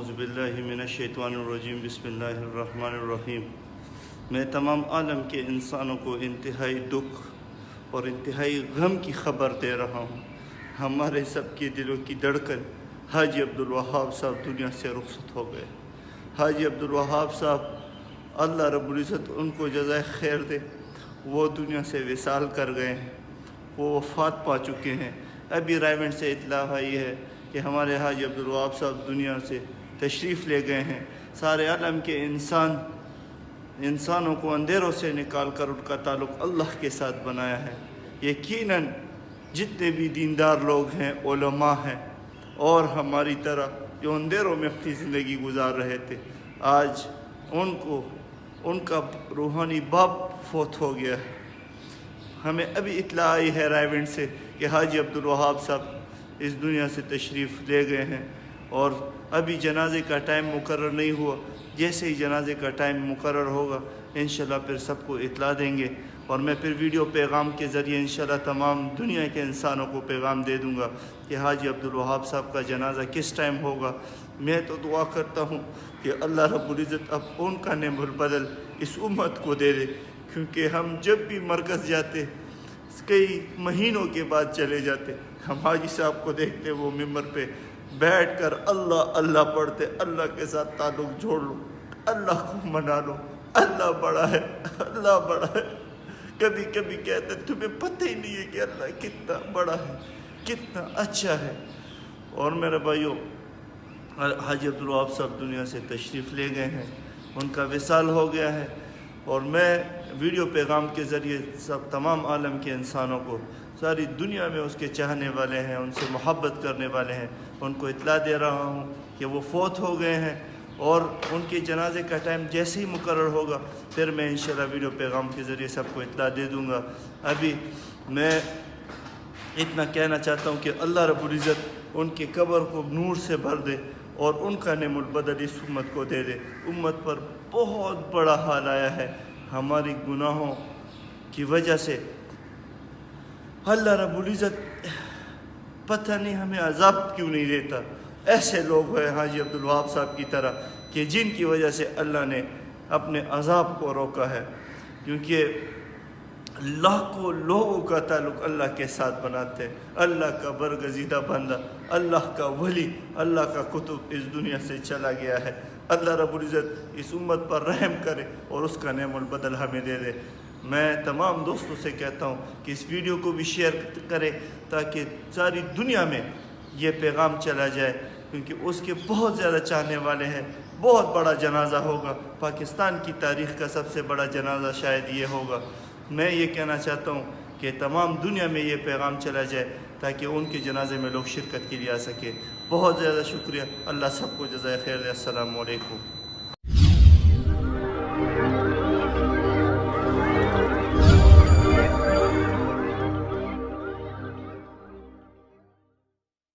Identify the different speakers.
Speaker 1: اعوذ باللہ من الشیطان الرجیم بسم اللہ الرحمن الرحیم۔ میں تمام عالم کے انسانوں کو انتہائی دکھ اور انتہائی غم کی خبر دے رہا ہوں۔ ہمارے سب کے دلوں کی دھڑکن حاجی عبدالوہاب صاحب دنیا سے رخصت ہو گئے۔ حاجی عبدالوہاب صاحب، اللہ رب العزت ان کو جزائے خیر دے، وہ دنیا سے وصال کر گئے ہیں، وہ وفات پا چکے ہیں۔ ابھی رائے سے اطلاع آئی ہے کہ ہمارے حاجی عبدالوہاب صاحب دنیا سے تشریف لے گئے ہیں۔ سارے عالم کے انسانوں کو اندھیروں سے نکال کر ان کا تعلق اللہ کے ساتھ بنایا ہے۔ یقیناً جتنے بھی دیندار لوگ ہیں، علماء ہیں اور ہماری طرح جو اندھیروں میں اپنی زندگی گزار رہے تھے، آج ان کا روحانی باپ فوت ہو گیا ہے۔ ہمیں ابھی اطلاع آئی ہے رائے سے کہ حاجی عبدالوہاب صاحب اس دنیا سے تشریف لے گئے ہیں، اور ابھی جنازے کا ٹائم مقرر نہیں ہوا۔ جیسے ہی جنازے کا ٹائم مقرر ہوگا انشاءاللہ پھر سب کو اطلاع دیں گے، اور میں پھر ویڈیو پیغام کے ذریعے انشاءاللہ تمام دنیا کے انسانوں کو پیغام دے دوں گا کہ حاجی عبدالوہاب صاحب کا جنازہ کس ٹائم ہوگا۔ میں تو دعا کرتا ہوں کہ اللہ رب العزت اب ان کا نعم البدل اس امت کو دے دے، کیونکہ ہم جب بھی مرکز جاتے کئی مہینوں کے بعد چلے جاتے، ہم حاجی صاحب کو دیکھتے وہ ممبر پہ بیٹھ کر اللہ اللہ پڑھتے، اللہ کے ساتھ تعلق جوڑ لو، اللہ کو منا لو، اللہ بڑا ہے، اللہ بڑا ہے۔ کبھی کبھی کہتے تمہیں پتہ ہی نہیں ہے کہ اللہ کتنا بڑا ہے، کتنا اچھا ہے۔ اور میرے بھائیوں، حاجی عبدالوہاب صاحب دنیا سے تشریف لے گئے ہیں، ان کا وصال ہو گیا ہے، اور میں ویڈیو پیغام کے ذریعے تمام عالم کے انسانوں کو، ساری دنیا میں اس کے چاہنے والے ہیں، ان سے محبت کرنے والے ہیں، ان کو اطلاع دے رہا ہوں کہ وہ فوت ہو گئے ہیں، اور ان کے جنازے کا ٹائم جیسے ہی مقرر ہوگا پھر میں انشاءاللہ ویڈیو پیغام کے ذریعے سب کو اطلاع دے دوں گا۔ ابھی میں اتنا کہنا چاہتا ہوں کہ اللہ رب العزت ان کے قبر کو نور سے بھر دے اور ان کا نعم البدل اس امت کو دے دے۔ امت پر بہت بڑا حال آیا ہے ہماری گناہوں کی وجہ سے۔ اللہ رب العزت پتہ نہیں ہمیں عذاب کیوں نہیں دیتا۔ ایسے لوگ ہیں حاجی عبدالوہاب صاحب کی طرح کہ جن کی وجہ سے اللہ نے اپنے عذاب کو روکا ہے، کیونکہ لاکھوں لوگوں کا تعلق اللہ کے ساتھ بناتے ہیں۔ اللہ کا برگزیدہ بندہ، اللہ کا ولی، اللہ کا قطب اس دنیا سے چلا گیا ہے۔ اللہ رب العزت اس امت پر رحم کرے اور اس کا نعم البدل ہمیں دے دے۔ میں تمام دوستوں سے کہتا ہوں کہ اس ویڈیو کو بھی شیئر کرے تاکہ ساری دنیا میں یہ پیغام چلا جائے، کیونکہ اس کے بہت زیادہ چاہنے والے ہیں۔ بہت بڑا جنازہ ہوگا، پاکستان کی تاریخ کا سب سے بڑا جنازہ شاید یہ ہوگا۔ میں یہ کہنا چاہتا ہوں کہ تمام دنیا میں یہ پیغام چلا جائے تاکہ ان کے جنازے میں لوگ شرکت کے لیے آ سکے۔ بہت زیادہ شکریہ، اللہ سب کو جزائے خیر دے۔ السلام علیکم۔